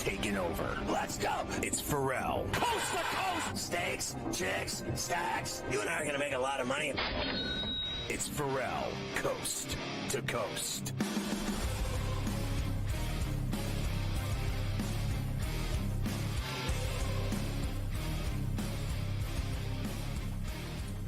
taking over. Let's go. It's Ferrall. Coast to coast. Steaks, chicks, stacks. You and I are going to make a lot of money. It's Ferrall, coast to coast.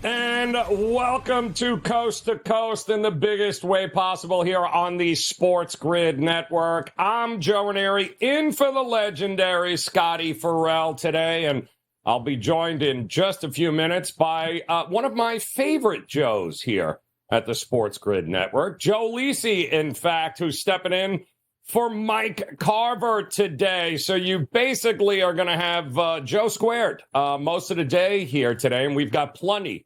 And welcome to Coast in the biggest way possible here on the SportsGrid Network. I'm Joe Ranieri, in for the legendary Scotty Ferrall today, and I'll be joined in just a few minutes by one of my favorite Joes here at the SportsGrid Network, Joe Lisi, in fact, who's stepping in for Mike Carver today. So you basically are going to have Joe squared most of the day here today, and we've got plenty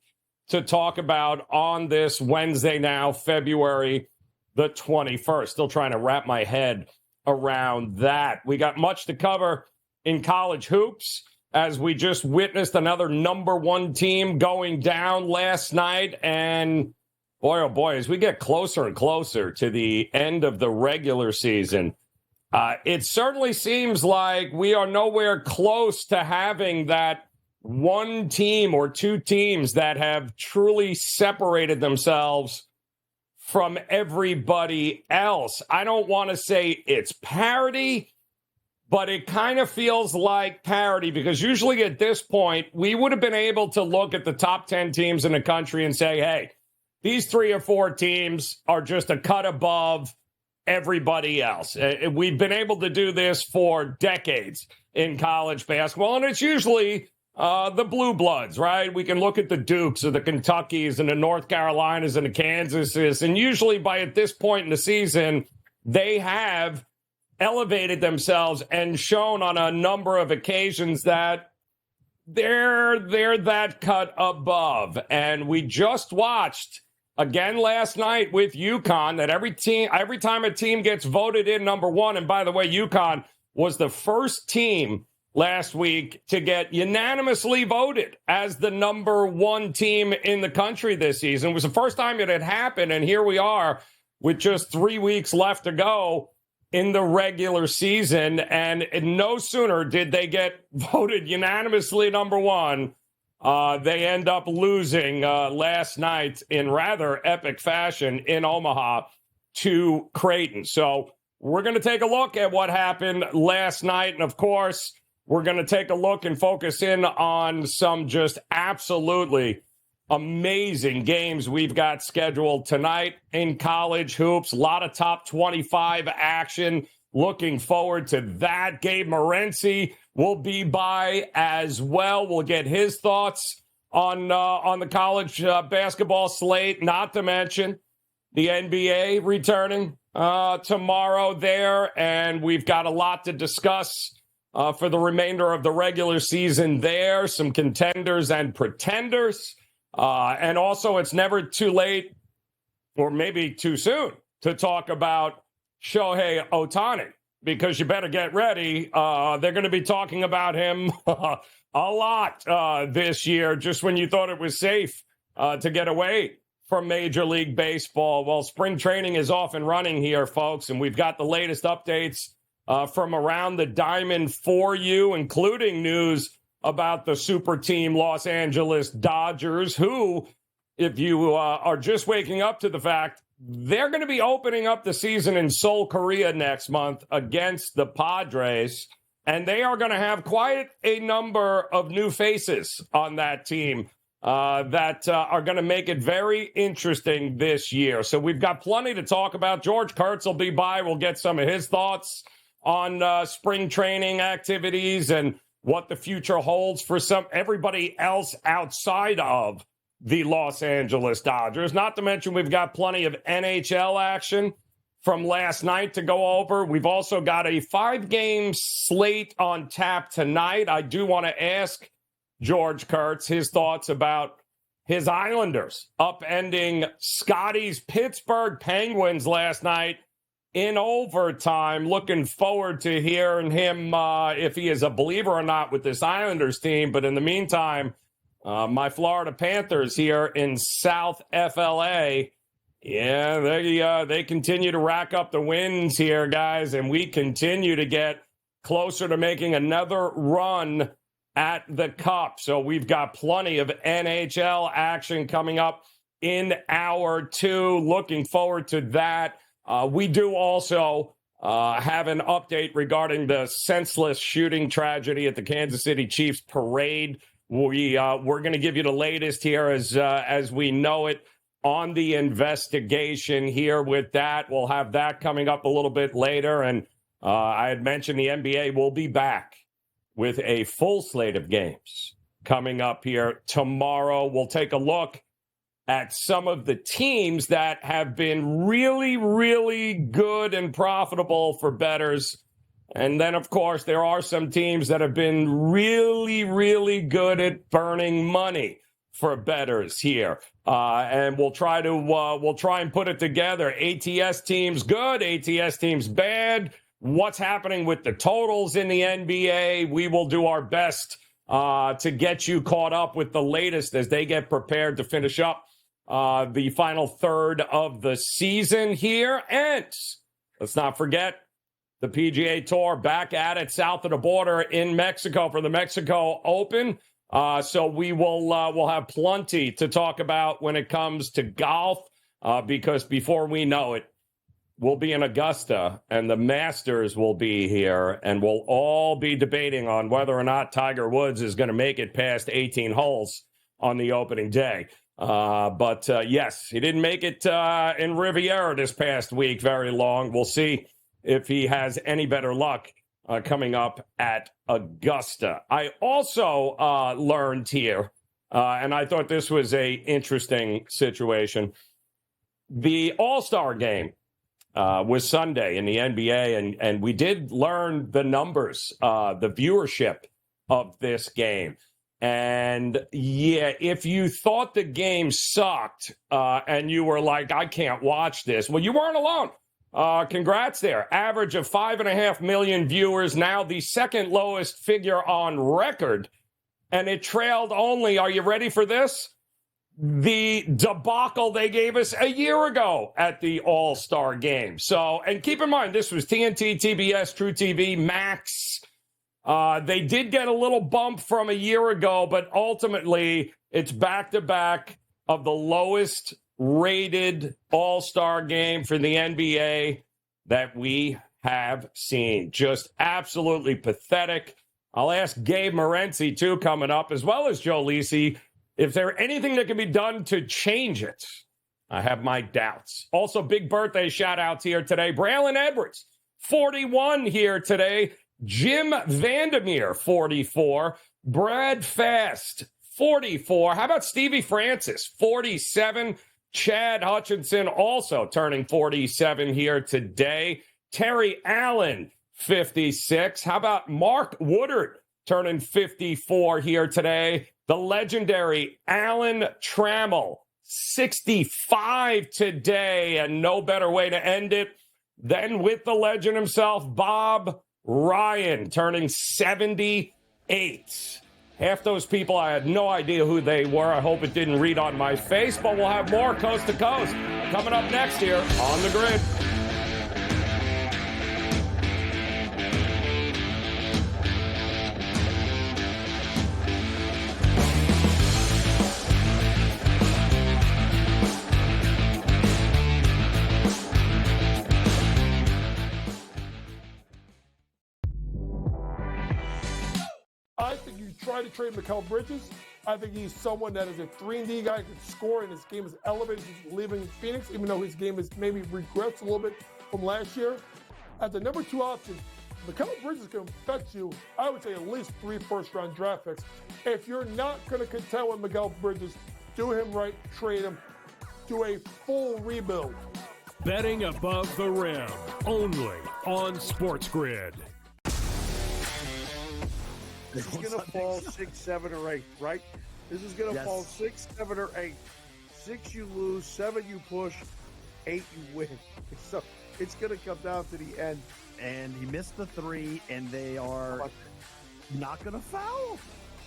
to talk about on this Wednesday now, February the 21st. Still trying to wrap my head around that. We got much to cover in college hoops as we just witnessed another number one team going down last night. And boy, oh boy, as we get closer and closer to the end of the regular season, it certainly seems like we are nowhere close to having that one team or two teams that have truly separated themselves from everybody else. I don't want to say it's parity, but it kind of feels like parity, because usually at this point, we would have been able to look at the top 10 teams in the country and say, hey, these 3 or 4 teams are just a cut above everybody else. We've been able to do this for decades in college basketball, and it's usually the blue bloods, right? We can look at the Dukes or the Kentuckys and the North Carolinas and the Kansases, and usually by at this point in the season, they have elevated themselves and shown on a number of occasions that they're that cut above. And we just watched again last night with UConn that every time a team gets voted in number one, and by the way, UConn was the first team last week to get unanimously voted as the number one team in the country this season. It was the first time it had happened, and here we are with just 3 weeks left to go in the regular season, and no sooner did they get voted unanimously number one, they end up losing last night in rather epic fashion in Omaha to Creighton. So we're going to take a look at what happened last night, and of course, we're going to take a look and focus in on some just absolutely amazing games we've got scheduled tonight in college hoops. A lot of top 25 action. Looking forward to that. Gabe Morency will be by as well. We'll get his thoughts on the college basketball slate, not to mention the NBA returning tomorrow there. And we've got a lot to discuss for the remainder of the regular season there, some contenders and pretenders. And also, it's never too late, or maybe too soon, to talk about Shohei Ohtani, because you better get ready. They're going to be talking about him a lot this year, just when you thought it was safe to get away from Major League Baseball. Well, spring training is off and running here, folks, and we've got the latest updates from around the diamond for you, including news about the super team Los Angeles Dodgers, who, if you are just waking up to the fact, they're going to be opening up the season in Seoul, Korea next month against the Padres, and they are going to have quite a number of new faces on that team that are going to make it very interesting this year. So we've got plenty to talk about. George Kurtz will be by. We'll get some of his thoughts on spring training activities and what the future holds for everybody else outside of the Los Angeles Dodgers. Not to mention we've got plenty of NHL action from last night to go over. We've also got a 5-game slate on tap tonight. I do want to ask George Kurtz his thoughts about his Islanders upending Scotty's Pittsburgh Penguins last night in overtime. Looking forward to hearing him if he is a believer or not with this Islanders team. But in the meantime, my Florida Panthers here in South FLA, yeah, they continue to rack up the wins here, guys, and we continue to get closer to making another run at the Cup. So we've got plenty of NHL action coming up in hour 2. Looking forward to that. We do also have an update regarding the senseless shooting tragedy at the Kansas City Chiefs parade. We're going to give you the latest here as we know it on the investigation here with that. We'll have that coming up a little bit later. And I had mentioned the NBA will be back with a full slate of games coming up here tomorrow. We'll take a look at some of the teams that have been really, really good and profitable for bettors. And then, of course, there are some teams that have been really, really good at burning money for bettors here. And we'll try and put it together. ATS teams good, ATS teams bad. What's happening with the totals in the NBA? We will do our best to get you caught up with the latest as they get prepared to finish up the final third of the season here. And let's not forget the PGA Tour back at it south of the border in Mexico for the Mexico Open. So we'll have plenty to talk about when it comes to golf because before we know it, we'll be in Augusta and the Masters will be here and we'll all be debating on whether or not Tiger Woods is going to make it past 18 holes on the opening day. But yes, he didn't make it in Riviera this past week very long. We'll see if he has any better luck coming up at Augusta. I also learned here, and I thought this was a interesting situation. The All-Star game was Sunday in the NBA, and we did learn the numbers, the viewership of this game. And yeah, if you thought the game sucked and you were like, I can't watch this, well, you weren't alone. Congrats there. Average of 5.5 million viewers, now the second lowest figure on record. And it trailed only, are you ready for this? The debacle they gave us a year ago at the All-Star game. So, and keep in mind, this was TNT, TBS, True TV, Max. They did get a little bump from a year ago, but ultimately it's back-to-back of the lowest rated All-Star game for the NBA that we have seen. Just absolutely pathetic. I'll ask Gabe Morency, too, coming up, as well as Joe Lisi, if there's anything that can be done to change it. I have my doubts. Also, big birthday shout-outs here today. Braylon Edwards, 41 here today. Jim Vandermeer, 44. Brad Fast, 44. How about Stevie Francis, 47. Chad Hutchinson also turning 47 here today. Terry Allen, 56. How about Mark Woodard turning 54 here today? The legendary Alan Trammell, 65 today, and no better way to end it than with the legend himself, Bob Ryan, turning 78. Half those people, I had no idea who they were. I hope it didn't read on my face, but we'll have more Coast to Coast coming up next here on the Grid. I think you try to trade Mikal Bridges. I think he's someone that is a 3-and-D guy, can score, and his game is elevated since leaving Phoenix, even though his game has maybe regressed a little bit from last year. As the number 2 option, Mikal Bridges can fetch you, I would say, at least 3 first-round draft picks. If you're not going to contend with Mikal Bridges, do him right, trade him, do a full rebuild. Betting above the rim, only on SportsGrid. This is going to fall 6, 7, or 8, right? This is going to fall 6, 7, or 8. 6 you lose, 7 you push, 8 you win. So it's going to come down to the end. And he missed the 3, and they are not going to foul.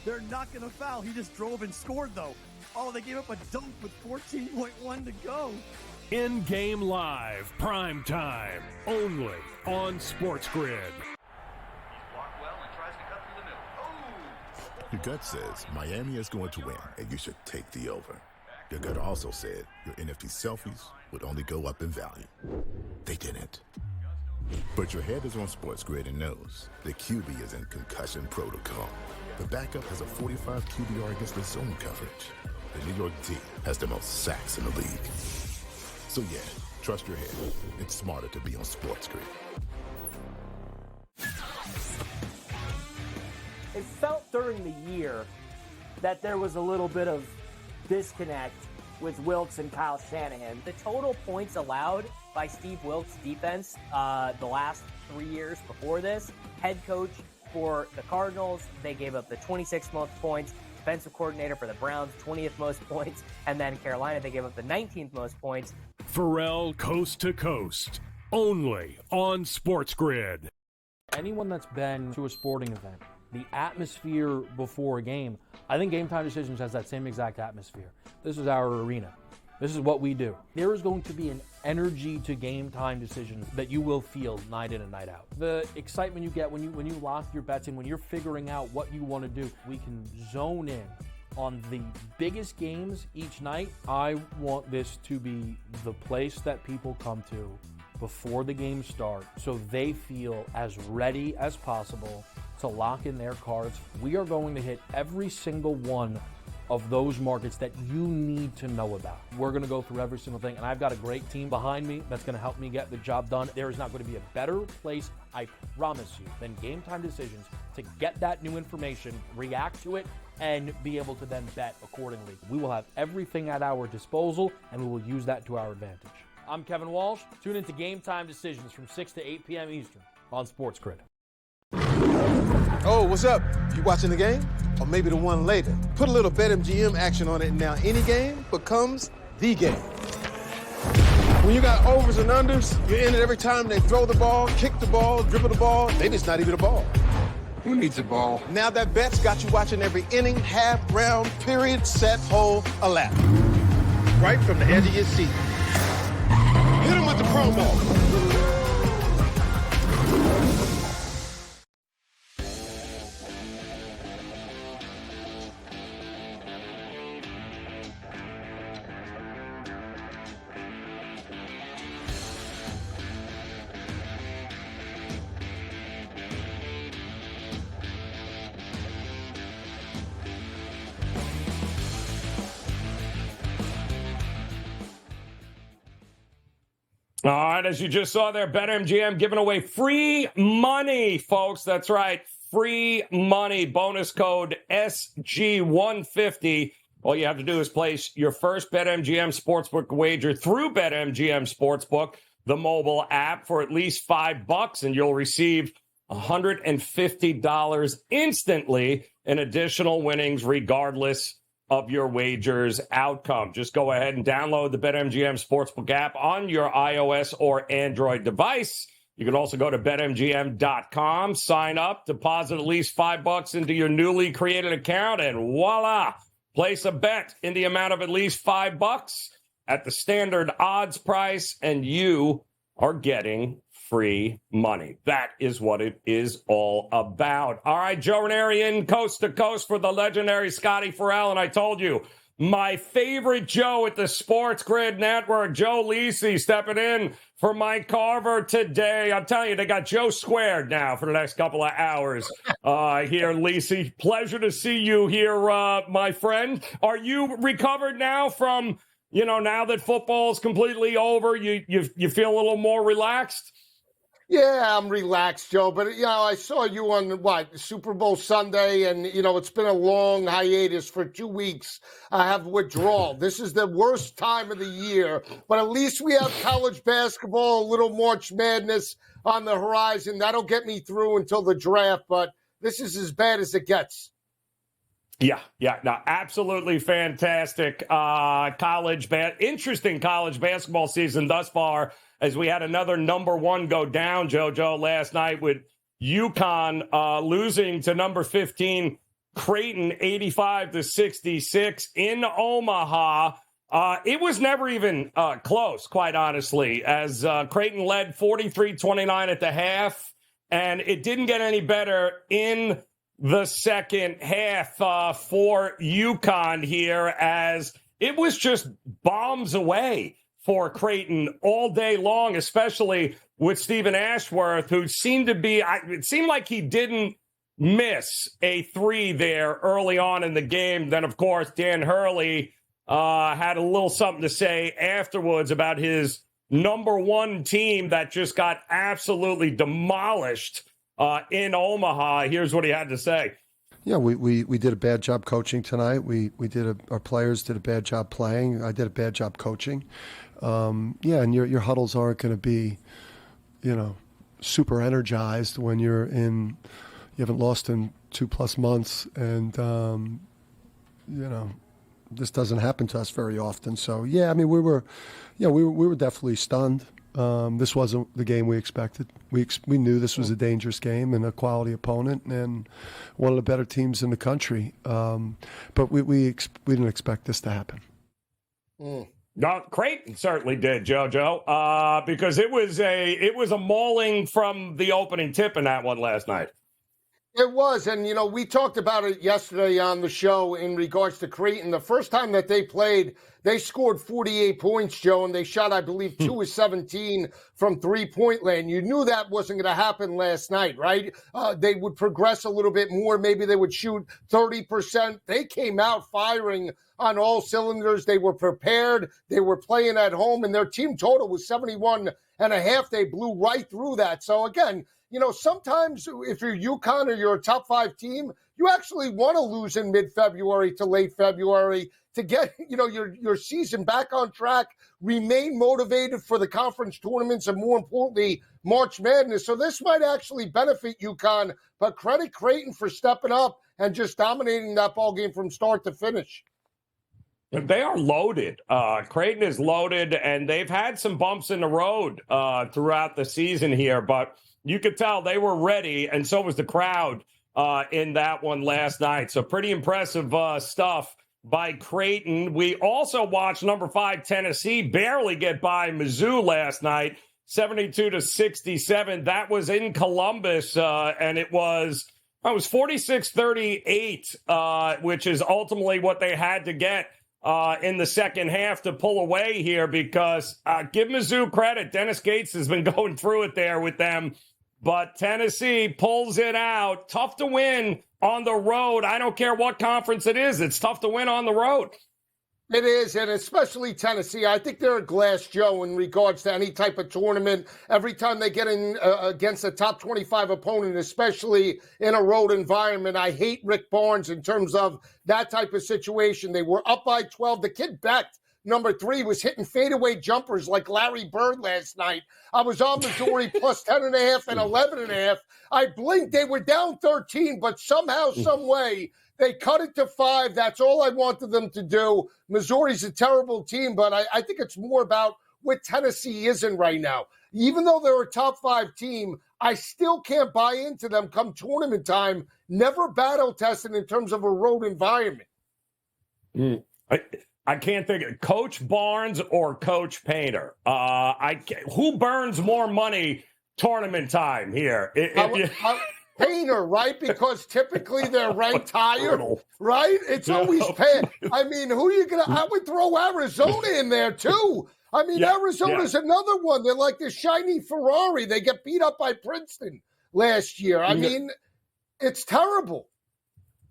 They're not going to foul. He just drove and scored, though. Oh, they gave up a dunk with 14.1 to go. In-game live, prime time, only on SportsGrid. Your gut says Miami is going to win, and you should take the over. Your gut also said your NFT selfies would only go up in value. They didn't. But your head is on SportsGrid and knows the QB is in concussion protocol. The backup has a 45 QBR against the zone coverage. The New York D has the most sacks in the league. So yeah, trust your head. It's smarter to be on SportsGrid. It felt during the year that there was a little bit of disconnect with Wilks and Kyle Shanahan. The total points allowed by Steve Wilks' defense the last 3 years before this, head coach for the Cardinals, they gave up the 26th most points. Defensive coordinator for the Browns, 20th most points. And then Carolina, they gave up the 19th most points. Ferrall Coast to Coast, only on SportsGrid. Anyone that's been to a sporting event, the atmosphere before a game, I think Game Time Decisions has that same exact atmosphere. This is our arena. This is what we do. There is going to be an energy to Game Time Decisions that you will feel night in and night out. The excitement you get when you lock your bets in, when you're figuring out what you want to do, we can zone in on the biggest games each night. I want this to be the place that people come to before the games start so they feel as ready as possible to lock in their cards. We are going to hit every single one of those markets that you need to know about. We're going to go through every single thing, and I've got a great team behind me that's going to help me get the job done. There is not going to be a better place, I promise you, than Game Time Decisions to get that new information, react to it, and be able to then bet accordingly. We will have everything at our disposal, and we will use that to our advantage. I'm Kevin Walsh. Tune into Game Time Decisions from 6 to 8 p.m. Eastern on SportsGrid. Oh, what's up? You watching the game? Or maybe the one later? Put a little BetMGM action on it, and now any game becomes the game. When you got overs and unders, you're in it every time they throw the ball, kick the ball, dribble the ball. Maybe it's not even a ball. Who needs a ball? Now that bet's got you watching every inning, half, round, period, set, hole, a lap. Right from the edge of your seat. Hit them with the promo. All right, as you just saw there, BetMGM giving away free money, folks. That's right, free money. Bonus code SG150. All you have to do is place your first BetMGM Sportsbook wager through BetMGM Sportsbook, the mobile app, for at least $5, and you'll receive $150 instantly in additional winnings, regardless of your wager's outcome. Just go ahead and download the BetMGM Sportsbook app on your iOS or Android device. You can also go to BetMGM.com, sign up, deposit at least $5 into your newly created account, and voila, place a bet in the amount of at least $5 at the standard odds price, and you are getting free money. That is what it is all about. All right, Joe Ranieri in Coast to Coast for the legendary Scotty Ferrall, and I told you, my favorite Joe at the SportsGrid Network, Joe Lisi, stepping in for Mike Carver today. I'm telling you, they got Joe squared now for the next couple of hours here, Lisi. Pleasure to see you here, my friend. Are you recovered now from, now that football's completely over, you feel a little more relaxed? Yeah, I'm relaxed, Joe. But, I saw you on, Super Bowl Sunday, and, it's been a long hiatus for 2 weeks. I have withdrawal. This is the worst time of the year. But at least we have college basketball, a little March Madness on the horizon. That'll get me through until the draft. But this is as bad as it gets. Yeah, no, absolutely fantastic interesting college basketball season thus far, as we had another number one go down, JoJo, last night with UConn losing to number 15 Creighton 85-66 in Omaha. It was never even close, quite honestly, as Creighton led 43-29 at the half, and it didn't get any better in the second half for UConn here, as it was just bombs away for Creighton all day long, especially with Stephen Ashworth, who seemed to be, it seemed like he didn't miss a three there early on in the game. Then, of course, Dan Hurley had a little something to say afterwards about his number one team that just got absolutely demolished in Omaha. Here's what he had to say. Yeah, we did a bad job coaching tonight. Our players did a bad job playing. I did a bad job coaching. And your huddles aren't going to be, super energized when you haven't lost in 2+ months, and this doesn't happen to us very often. So we were definitely stunned. This wasn't the game we expected. We knew this was a dangerous game and a quality opponent and one of the better teams in the country. But we didn't expect this to happen. No, Creighton certainly did, JoJo, because it was a mauling from the opening tip in that one last night. It was, and, we talked about it yesterday on the show in regards to Creighton. The first time that they played, they scored 48 points, Joe, and they shot, I believe, 2 of 17 from three-point land. You knew that wasn't going to happen last night, right? They would progress a little bit more. Maybe they would shoot 30%. They came out firing on all cylinders. They were prepared. They were playing at home, and their team total was 71.5. They blew right through that. So, again, sometimes if you're UConn or you're a top 5 team, you actually want to lose in mid-February to late February to get, your season back on track, remain motivated for the conference tournaments, and more importantly, March Madness. So this might actually benefit UConn, but credit Creighton for stepping up and just dominating that ball game from start to finish. They are loaded. Creighton is loaded, and they've had some bumps in the road throughout the season here, but you could tell they were ready, and so was the crowd in that one last night. So pretty impressive stuff by Creighton. We also watched number 5 Tennessee barely get by Mizzou last night, 72-67. That was in Columbus, and it was 46-38, which is ultimately what they had to get in the second half to pull away here, because give Mizzou credit. Dennis Gates has been going through it there with them. But Tennessee pulls it out. Tough to win on the road. I don't care what conference it is. It's tough to win on the road. It is, and especially Tennessee. I think they're a glass Joe in regards to any type of tournament. Every time they get in against a top 25 opponent, especially in a road environment, I hate Rick Barnes in terms of that type of situation. They were up by 12. The kid Beck, number 3, was hitting fadeaway jumpers like Larry Bird last night. I was on Missouri plus 10.5 and 11.5. I blinked. They were down 13, but somehow, some way, they cut it to 5. That's all I wanted them to do. Missouri's a terrible team, but I think it's more about what Tennessee isn't right now. Even though they're a top 5 team, I still can't buy into them come tournament time. Never battle tested in terms of a road environment. I can't think of Coach Barnes or Coach Painter. Who burns more money tournament time here? Painter, right? Because typically they're ranked higher, right? It's always Painter. I mean, who are you going to? I would throw Arizona in there too. I mean, Arizona's another one. They're like the shiny Ferrari. They get beat up by Princeton last year. I mean, it's terrible.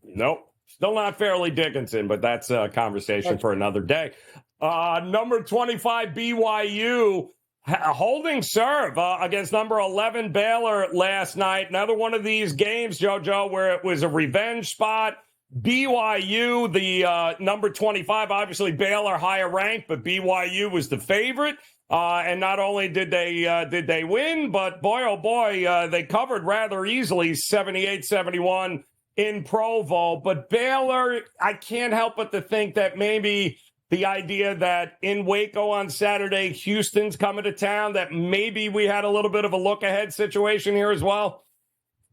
Nope. Still not Fairleigh Dickinson, but that's a conversation for another day. Number 25, BYU, holding serve against number 11, Baylor last night. Another one of these games, JoJo, where it was a revenge spot. BYU, the number 25, obviously Baylor higher ranked, but BYU was the favorite. And not only did they win, but boy, oh boy, they covered rather easily, 78-71. In Provo. But Baylor, I can't help but to think that maybe the idea that in Waco on Saturday, Houston's coming to town, that maybe we had a little bit of a look-ahead situation here as well.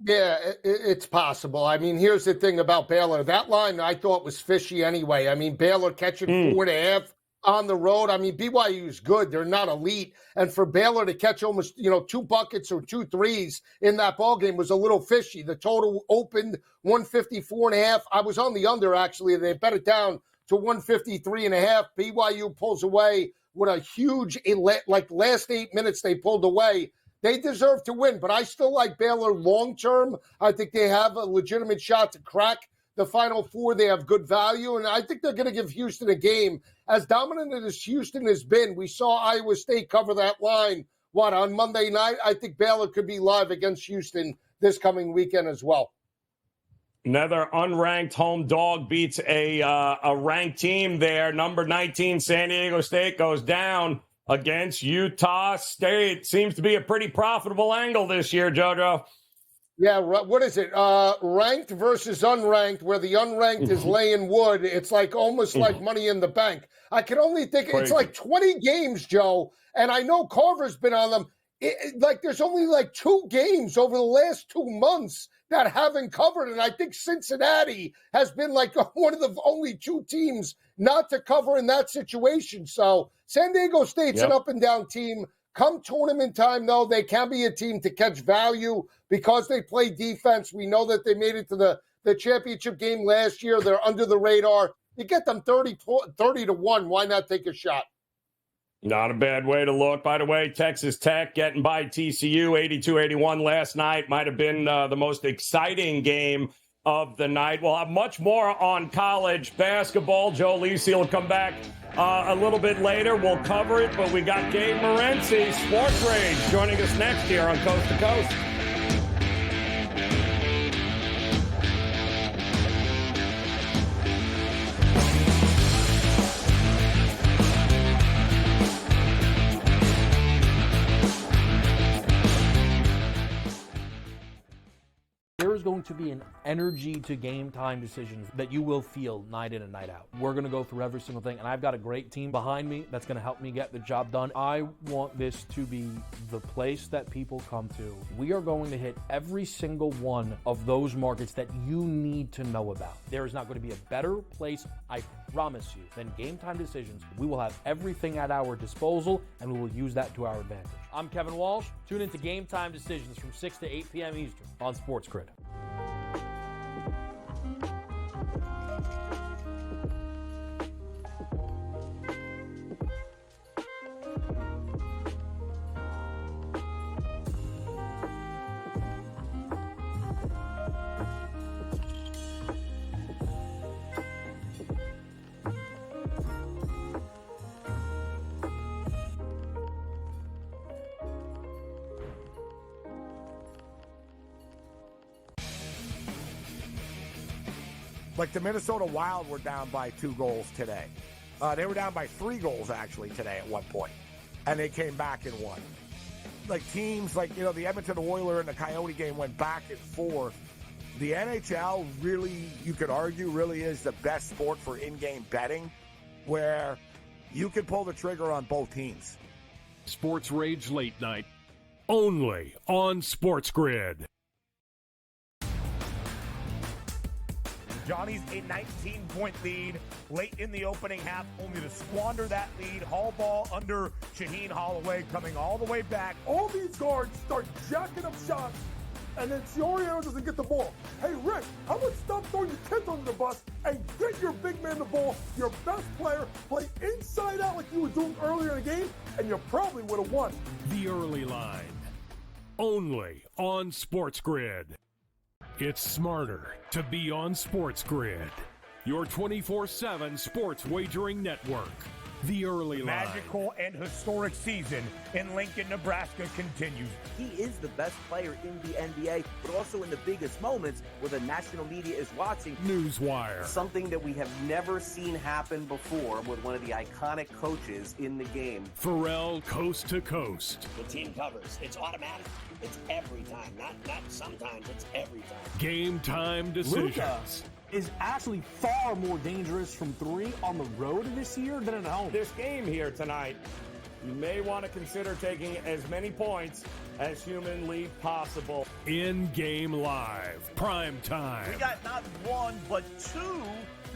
Yeah, it's possible. I mean, here's the thing about Baylor. That line I thought was fishy anyway. I mean, Baylor catching 4.5. on the road. I mean, BYU is good. They're not elite. And for Baylor to catch almost, 2 buckets or 2 threes in that ball game was a little fishy. The total opened 154.5. I was on the under, actually, and they bet it down to 153.5. BYU pulls away with a huge, last 8 minutes they pulled away. They deserve to win, but I still like Baylor long term. I think they have a legitimate shot to crack the Final Four. They have good value, and I think they're going to give Houston a game. As dominant as Houston has been, we saw Iowa State cover that line, on Monday night? I think Baylor could be live against Houston this coming weekend as well. Another unranked home dog beats a ranked team there. Number 19, San Diego State goes down against Utah State. Seems to be a pretty profitable angle this year, JoJo. Yeah, what is it? Ranked versus unranked, where the unranked is laying wood. It's almost like Money in the Bank. I can only think it's like 20 games, Joe, and I know Carver's been on them. There's only 2 games over the last 2 months that haven't covered, and I think Cincinnati has been one of the only 2 teams not to cover in that situation. So San Diego State's an up-and-down team. Come tournament time, though, they can be a team to catch value because they play defense. We know that they made it to the championship game last year. They're under the radar. You get them 30-1. Why not take a shot? Not a bad way to look. By the way, Texas Tech getting by TCU 82-81 last night might have been the most exciting game of the night. We'll have much more on college basketball. Joe Lisi will come back a little bit later. We'll cover it, but we got Gabe Morency, Sports Rage, joining us next here on Coast to Coast. There is going to be an energy to game time decisions that you will feel night in and night out. We're going to go through every single thing, and I've got a great team behind me that's going to help me get the job done. I want this to be the place that people come to. We are going to hit every single one of those markets that you need to know about. There is not going to be a better place, I promise you, than Game Time Decisions. We will have everything at our disposal, and we will use that to our advantage. I'm Kevin Walsh. Tune into Game Time Decisions from 6 to 8 p.m. Eastern on SportsGrid. Like the Minnesota Wild were down by 2 goals today. They were down by 3 goals, actually, today at one point. And they came back and won. Like teams like, the Edmonton Oilers and the Coyote game went back and forth. The NHL really, you could argue, really is the best sport for in-game betting, where you can pull the trigger on both teams. Sports Rage Late Night, only on SportsGrid. Johnny's a 19-point lead late in the opening half, only to squander that lead. Hall ball under Shaheen Holloway coming all the way back. All these guards start jacking up shots, and then Soriano doesn't get the ball. Hey, Rick, how about stop throwing your kids under the bus and get your big man the ball, your best player, play inside out like you were doing earlier in the game, and you probably would have won. The Early Line, only on SportsGrid. It's smarter to be on SportsGrid, your 24/7 sports wagering network. The Early Line. Magical and historic season in Lincoln, Nebraska continues. He is the best player in the NBA, but also in the biggest moments where the national media is watching. Newswire. Something that we have never seen happen before with one of the iconic coaches in the game. Ferrall, Coast to Coast. The team covers. It's automatic. It's every time. Not sometimes. It's every time. Game Time Decisions. Luka is actually far more dangerous from 3 on the road this year than at home. This game here tonight, you may want to consider taking as many points as humanly possible. In-game live, prime time. We got not 1, but 2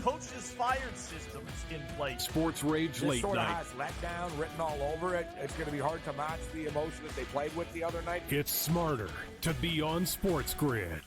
coaches fired systems in place. Sports Rage This Late sort of Night. has letdown written all over it. It's going to be hard to match the emotion that they played with the other night. It's smarter to be on Sports Grid.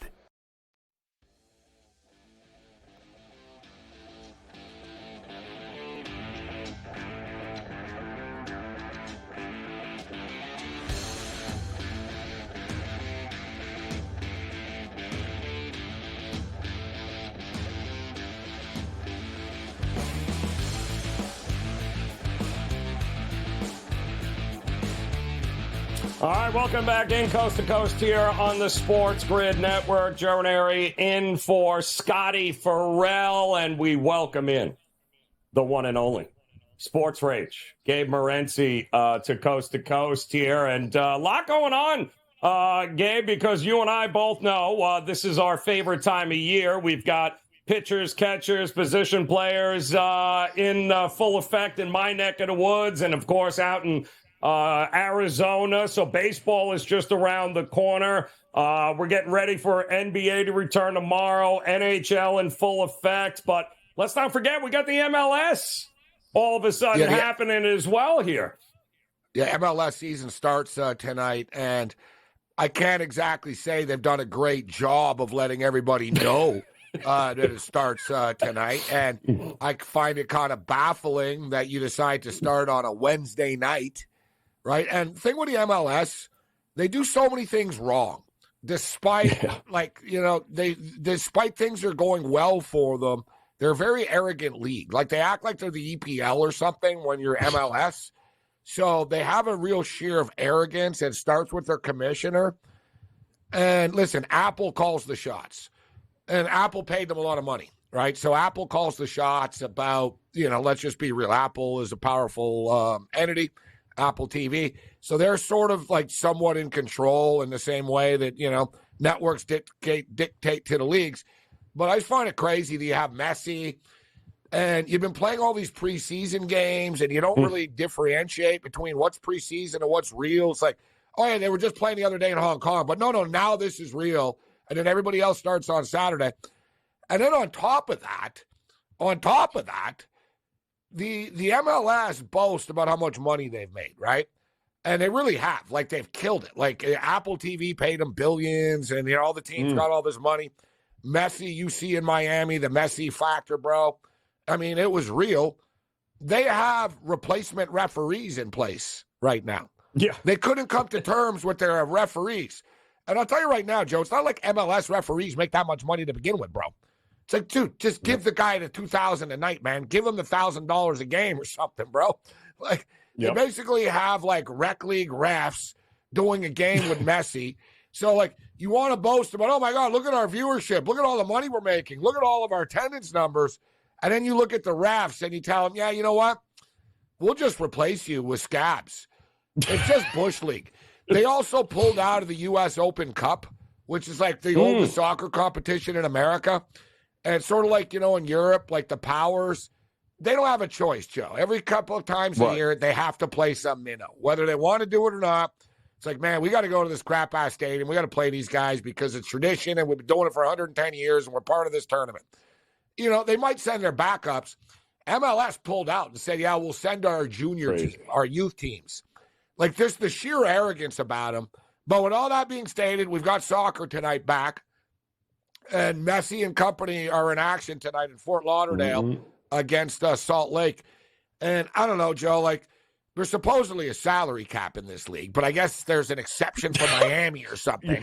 All right, welcome back in Coast to Coast here on the Sports Grid Network. Joe Neri in for Scotty Ferrall, and we welcome in the one and only Sports Rage, Gabe Morency, to Coast here. And a lot going on, Gabe, because you and I both know this is our favorite time of year. We've got pitchers, catchers, position players in full effect in my neck of the woods, and, of course, out in Arizona. So baseball is just around the corner. We're getting ready for NBA to return tomorrow, NHL in full effect. But let's not forget, we got the MLS all of a sudden happening as well here. Yeah, MLS season starts tonight, and I can't exactly say they've done a great job of letting everybody know that it starts tonight. And I find it kind of baffling that you decide to start on a Wednesday night. Right. And the thing with the MLS, they do so many things wrong, despite despite things are going well for them. They're a very arrogant league. Like they act like they're the EPL or something when you're MLS. So they have a real sheer of arrogance. It starts with their commissioner. And listen, Apple calls the shots, and Apple paid them a lot of money. Right. So Apple calls the shots about, let's just be real. Apple is a powerful entity. Apple TV. So they're sort of like somewhat in control in the same way that, networks dictate to the leagues. But I just find it crazy that you have Messi and you've been playing all these preseason games and you don't really differentiate between what's preseason and what's real. It's like, oh, yeah, they were just playing the other day in Hong Kong. But no, now this is real. And then everybody else starts on Saturday. And then on top of that, the MLS boasts about how much money they've made, right? And they really have. Like, they've killed it. Like, Apple TV paid them billions, and all the teams got all this money. Messi, you see in Miami, the Messi factor, bro. I mean, it was real. They have replacement referees in place right now. Yeah. They couldn't come to terms with their referees. And I'll tell you right now, Joe, it's not like MLS referees make that much money to begin with, bro. It's like, dude, just give the guy the $2,000 a night, man. Give him the $1,000 a game or something, bro. Like, you basically have, like, rec league refs doing a game with Messi. So, like, you want to boast about, oh, my God, look at our viewership. Look at all the money we're making. Look at all of our attendance numbers. And then you look at the refs and you tell them, yeah, you know what? We'll just replace you with scabs. It's just Bush League. They also pulled out of the U.S. Open Cup, which is like the oldest soccer competition in America. And it's sort of like, in Europe, like the powers, they don't have a choice, Joe. Every couple of times a year, they have to play some minnow. Whether they want to do it or not, it's like, man, we got to go to this crap-ass stadium. We got to play these guys because it's tradition, and we've been doing it for 110 years, and we're part of this tournament. They might send their backups. MLS pulled out and said, yeah, we'll send our junior team, our youth teams. Like, there's the sheer arrogance about them. But with all that being stated, we've got soccer tonight back. And Messi and company are in action tonight in Fort Lauderdale against Salt Lake. And I don't know, Joe, like, there's supposedly a salary cap in this league, but I guess there's an exception for Miami or something.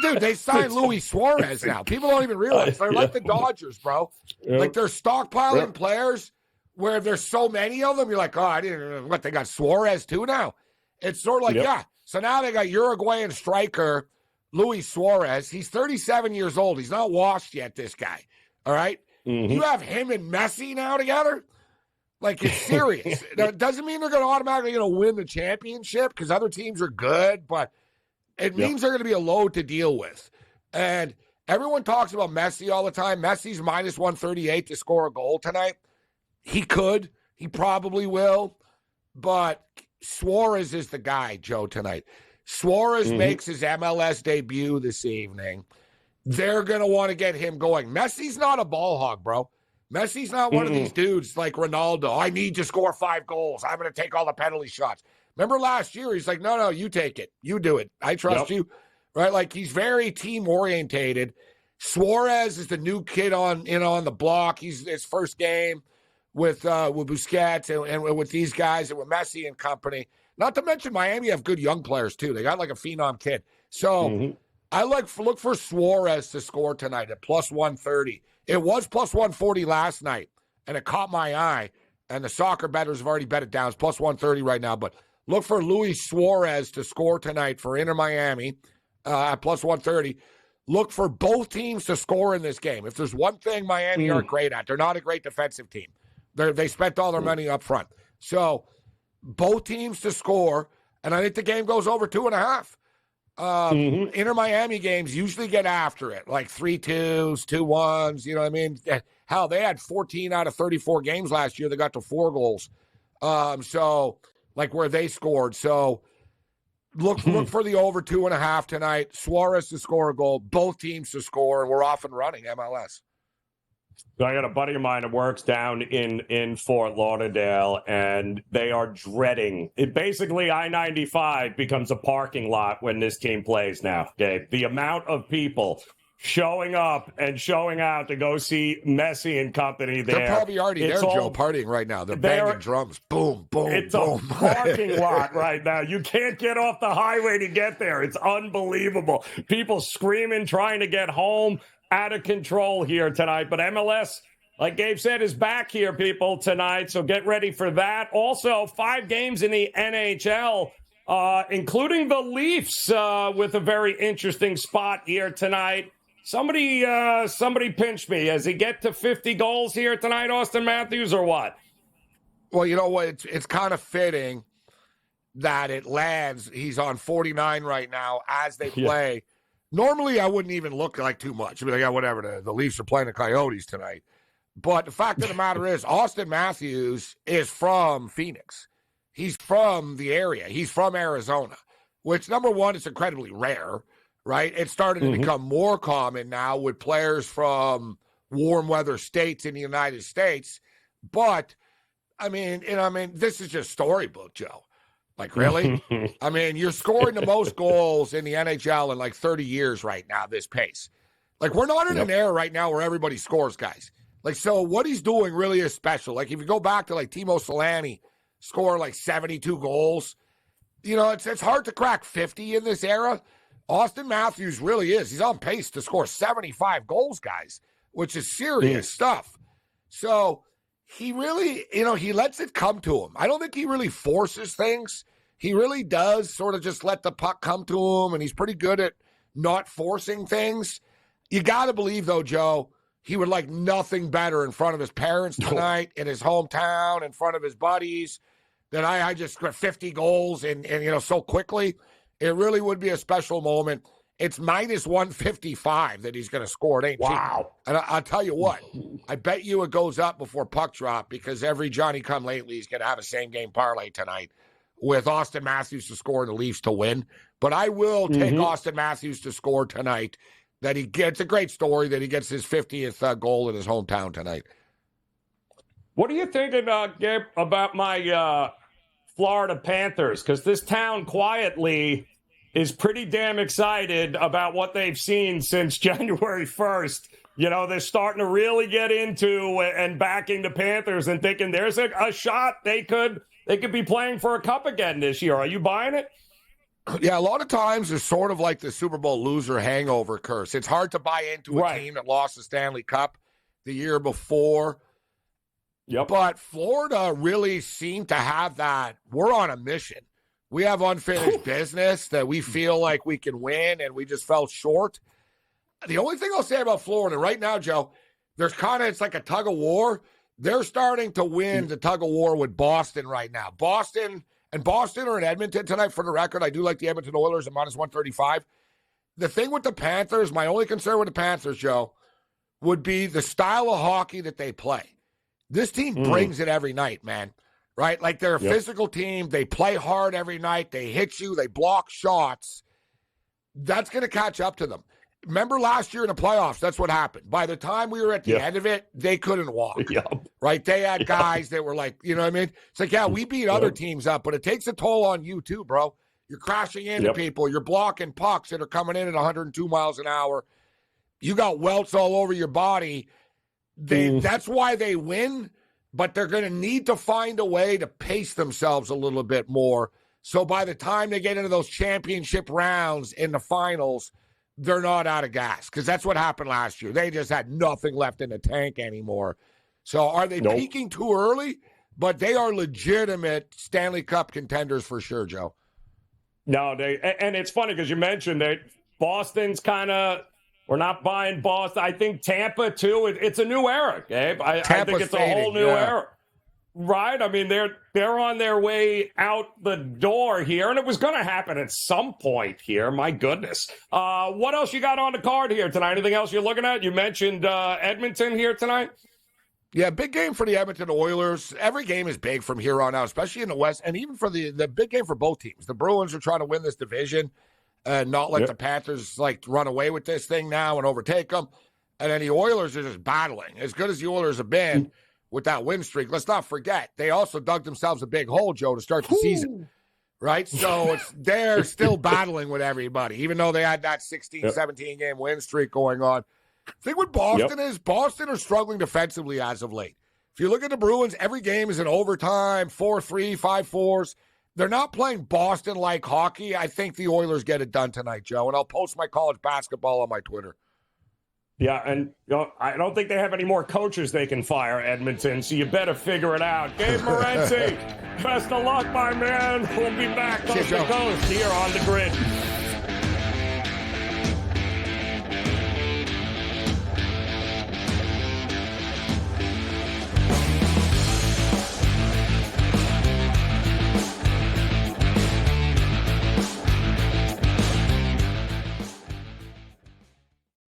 Dude, they signed Luis Suarez now. People don't even realize. They're like the Dodgers, bro. Like, they're stockpiling players where there's so many of them. You're like, oh, I didn't know. They got Suarez too now? It's sort of like, So now they got Uruguayan striker Luis Suarez. He's 37 years old. He's not washed yet, this guy. All right? You have him and Messi now together? Like, it's serious. Now, it doesn't mean they're going to automatically win the championship because other teams are good, but it means they're going to be a load to deal with. And everyone talks about Messi all the time. Messi's minus 138 to score a goal tonight. He could. He probably will. But Suarez is the guy, Joe, tonight. Suarez makes his MLS debut this evening. they're going to want to get him going. Messi's not a ball hog, bro. Messi's not one of these dudes like Ronaldo. I need to score 5 goals. I'm going to take all the penalty shots. Remember last year, he's like, no, you take it. You do it. I trust you. Right? Like, he's very team-orientated. Suarez is the new kid on the block. He's his first game with Busquets and with these guys and with Messi and company. Not to mention Miami have good young players, too. They got like a phenom kid. So I look for Suarez to score tonight at plus 130. It was plus 140 last night, and it caught my eye, and the soccer bettors have already bet it down. It's plus 130 right now, but look for Luis Suarez to score tonight for Inter Miami at plus 130. Look for both teams to score in this game. If there's one thing Miami aren't great at, they're not a great defensive team. They spent all their money up front. So both teams to score, and I think the game goes over 2.5. Inter Miami games usually get after it, like 3-2s, 2-1s. You know what I mean? Hell, they had 14 out of 34 games last year. They got to 4 goals. So like where they scored. So look for the over 2.5 tonight. Suarez to score a goal, both teams to score, and we're off and running MLS. So I got a buddy of mine that works down in Fort Lauderdale, and they are dreading it. Basically, I-95 becomes a parking lot when this team plays now, Gabe. The amount of people showing up and showing out to go see Messi and company there. They're probably already there, Joe, partying right now. They're banging drums. Boom, boom, it's boom. A parking lot right now. You can't get off the highway to get there. It's unbelievable. People screaming, trying to get home. Out of control here tonight. But MLS, like Gabe said, is back here, people, tonight. So get ready for that. Also, 5 games in the NHL, including the Leafs with a very interesting spot here tonight. Somebody pinched me. Does he get to 50 goals here tonight, Auston Matthews, or what? Well, you know what? It's kind of fitting that it lands. He's on 49 right now as they play. Yeah. Normally, I wouldn't even look like too much. I'd be like, yeah, whatever. The Leafs are playing the Coyotes tonight. But the fact of the matter is, Auston Matthews is from Phoenix. He's from the area. He's from Arizona, which, number one, is incredibly rare, right? It's starting to become more common now with players from warm weather states in the United States. But, I mean, this is just storybook, Joe. Like, really? I mean, you're scoring the most goals in the NHL in like 30 years right now, this pace. Like, we're not in an era right now where everybody scores, guys. Like, so what he's doing really is special. Like, if you go back to, like, Timo Solani score, like, 72 goals, you know, it's hard to crack 50 in this era. Auston Matthews really is. He's on pace to score 75 goals, guys, which is serious stuff. So he really, he lets it come to him. I don't think he really forces things. He really does sort of just let the puck come to him, and he's pretty good at not forcing things. You got to believe, though, Joe, he would like nothing better in front of his parents tonight, in his hometown, in front of his buddies, that I just got 50 goals and so quickly. It really would be a special moment. It's minus 155 that he's going to score. It ain't cheap. And I'll tell you what, I bet you it goes up before puck drop, because every Johnny-come-lately is going to have a same-game parlay tonight with Auston Matthews to score and the Leafs to win. But I will take Auston Matthews to score tonight. That he gets a great story that he gets his 50th goal in his hometown tonight. What are you thinking, Gabe, about my Florida Panthers? Because this town quietly is pretty damn excited about what they've seen since January 1st. You know, they're starting to really get into and backing the Panthers and thinking there's a shot they could be playing for a cup again this year. Are you buying it? Yeah, a lot of times it's sort of like the Super Bowl loser hangover curse. It's hard to buy into a team that lost the Stanley Cup the year before. Yep. But Florida really seemed to have that. We're on a mission. We have unfinished business that we feel like we can win, and we just fell short. The only thing I'll say about Florida right now, Joe, it's like a tug of war. They're starting to win the tug of war with Boston right now. Boston are in Edmonton tonight, for the record. I do like the Edmonton Oilers at minus 135. The thing with the Panthers, my only concern with the Panthers, Joe, would be the style of hockey that they play. This team brings it every night, man, right? Like, they're a physical team. They play hard every night. They hit you. They block shots. That's going to catch up to them. remember last year in the playoffs, that's what happened. By the time we were at the end of it, they couldn't walk. Right? They had guys that were like, you know what I mean? It's like, yeah, we beat other teams up, but it takes a toll on you too, bro. You're crashing into people. You're blocking pucks that are coming in at 102 miles an hour. You got welts all over your body. That's why they win, but they're going to need to find a way to pace themselves a little bit more. So by the time they get into those championship rounds in the finals, they're not out of gas, because that's what happened last year. They just had nothing left in the tank anymore. So are they peaking too early? But they are legitimate Stanley Cup contenders for sure, Joe. No, and it's funny because you mentioned that Boston's kind of, we're not buying Boston. I think Tampa, too, it's a new era, Gabe. I think it's a whole new era. Right? I mean, they're on their way out the door here, and it was going to happen at some point here. My goodness. What else you got on the card here tonight? Anything else you're looking at? You mentioned Edmonton here tonight. Yeah, big game for the Edmonton Oilers. Every game is big from here on out, especially in the West, and even for the big game for both teams. The Bruins are trying to win this division and not let the Panthers run away with this thing now and overtake them. And then the Oilers are just battling. As good as the Oilers have been with that win streak, let's not forget, they also dug themselves a big hole, Joe, to start the season. Right? So they're still battling with everybody, even though they had that 16, 17-game win streak going on. The thing with Boston is Boston are struggling defensively as of late. If you look at the Bruins, every game is in overtime, 4-3, 5-4s. They're not playing Boston-like hockey. I think the Oilers get it done tonight, Joe, and I'll post my college basketball on my Twitter. Yeah, and I don't think they have any more coaches they can fire, Edmonton, so you better figure it out. Gabe Morency, best of luck, my man. We'll be back coast to coast here on the Grid.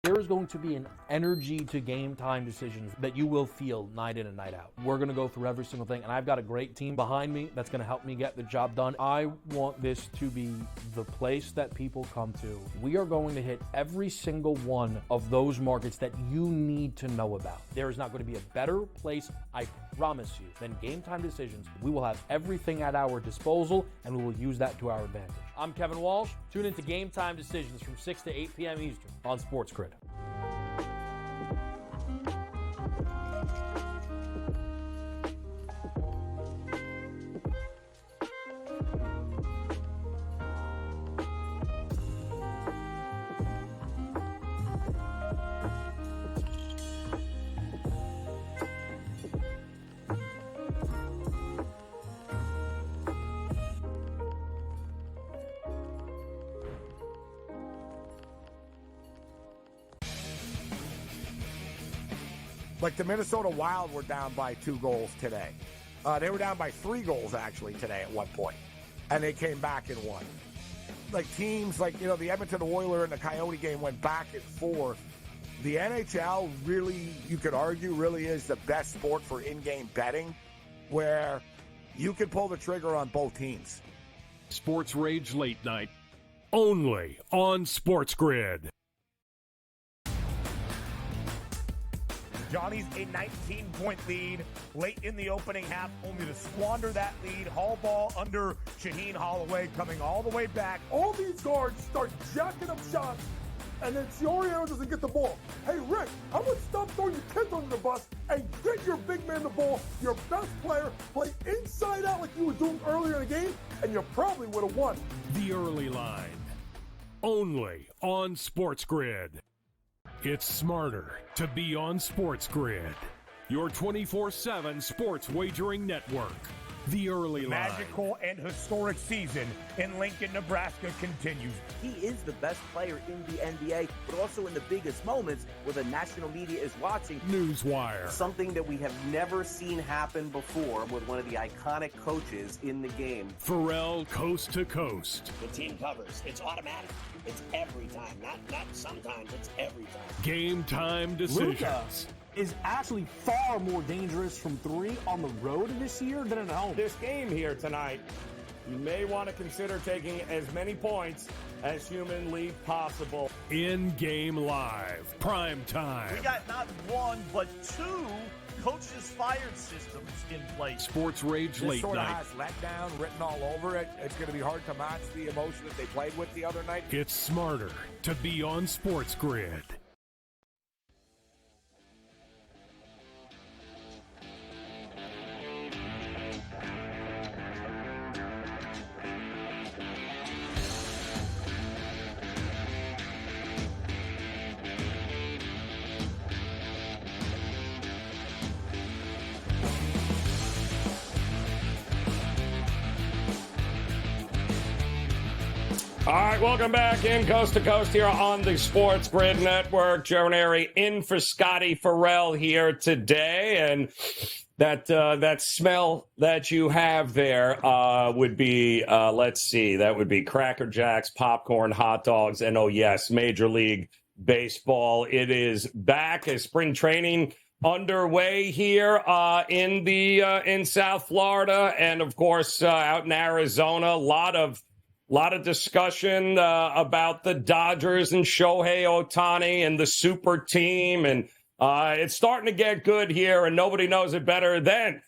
There is going to be an energy to game time decisions that you will feel night in and night out. We're going to go through every single thing, and I've got a great team behind me that's going to help me get the job done. I want this to be the place that people come to. We are going to hit every single one of those markets that you need to know about. There is not going to be a better place, I promise you, than Game Time Decisions. We will have everything at our disposal, and we will use that to our advantage. I'm Kevin Walsh. Tune into Game Time Decisions from 6 to 8 p.m. Eastern on SportsGrid. Like the Minnesota Wild were down by 2 goals today. They were down by 3 goals, actually, today at one point. And they came back and won. Like teams like, the Edmonton Oilers and the Coyote game went back and forth. The NHL really, you could argue, really is the best sport for in-game betting, where you can pull the trigger on both teams. Sports Rage Late Night, only on SportsGrid. Johnny's a 19-point lead late in the opening half, only to squander that lead. Hall ball under Shaheen Holloway, coming all the way back. All these guards start jacking up shots, and then Cioriano doesn't get the ball. Hey, Rick, how about stop throwing your kids under the bus and get your big man the ball, your best player, play inside out like you were doing earlier in the game, and you probably would have won. The Early Line, only on SportsGrid. It's smarter to be on SportsGrid, your 24/7 sports wagering network. The Early Line. Magical and historic season in Lincoln, Nebraska continues. He is the best player in the NBA, but also in the biggest moments where the national media is watching. Newswire. Something that we have never seen happen before with one of the iconic coaches in the game. Ferrall coast to coast. The team covers. It's automatic. It's every time. Not sometimes. It's every time. Game time decisions. Luka is actually far more dangerous from 3 on the road this year than at home. This game here tonight, you may want to consider taking as many points as humanly possible. In-game live, prime time. We got not one, but two coaches fired systems in place. Sports Rage This Late sort of Night. has letdown written all over it. It's going to be hard to match the emotion that they played with the other night. It's smarter to be on Sports Grid. All right, welcome back in Coast to Coast here on the Sports Grid Network. Joe Neri in for Scotty Ferrall here today, and that smell that you have there would be, let's see, that would be Cracker Jacks, popcorn, hot dogs, and oh yes, Major League Baseball. It is back as spring training underway here in South Florida, and of course out in Arizona. A lot of discussion about the Dodgers and Shohei Ohtani and the super team. And it's starting to get good here, and nobody knows it better than